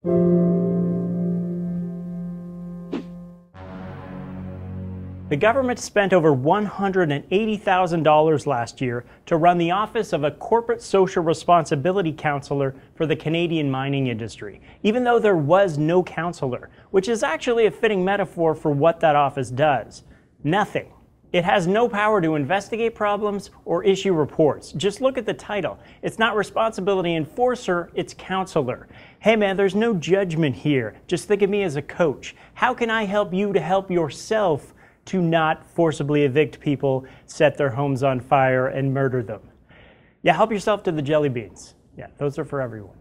The government spent over $180,000 last year to run the office of a corporate social responsibility counselor for the Canadian mining industry, even though there was no counselor, which is actually a fitting metaphor for what that office does. Nothing. It has no power to investigate problems or issue reports. Just look at the title. It's not responsibility enforcer, it's counselor. Hey man, there's no judgment here. Just think of me as a coach. How can I help you to help yourself to not forcibly evict people, set their homes on fire, and murder them? Yeah, help yourself to the jelly beans. Yeah, those are for everyone.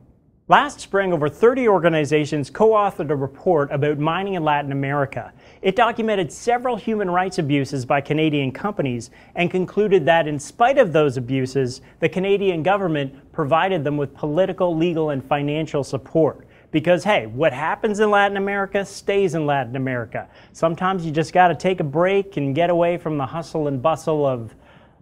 Last spring, over 30 organizations co-authored a report about mining in Latin America. It documented several human rights abuses by Canadian companies and concluded that in spite of those abuses, the Canadian government provided them with political, legal, and financial support. Because hey, what happens in Latin America stays in Latin America. Sometimes you just got to take a break and get away from the hustle and bustle of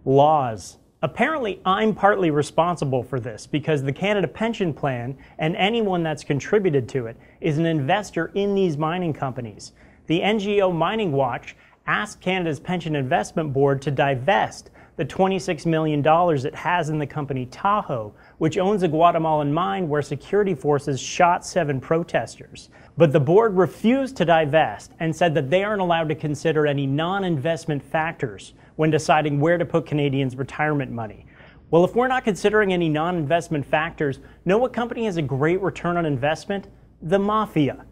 laws. Apparently, I'm partly responsible for this because the Canada Pension Plan and anyone that's contributed to it is an investor in these mining companies. The NGO Mining Watch asked Canada's Pension Investment Board to divest the $26 million it has in the company Tahoe, which owns a Guatemalan mine where security forces shot 7 protesters. But the board refused to divest and said that they aren't allowed to consider any non-investment factors when deciding where to put Canadians' retirement money. Well, if we're not considering any non-investment factors, know what company has a great return on investment? The mafia.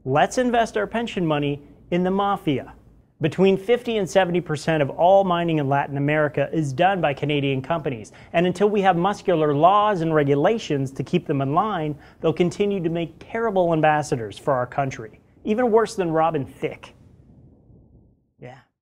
Let's invest our pension money in the mafia. Between 50 and 70% of all mining in Latin America is done by Canadian companies, and until we have muscular laws and regulations to keep them in line, they'll continue to make terrible ambassadors for our country, even worse than Robin Thicke. Yeah.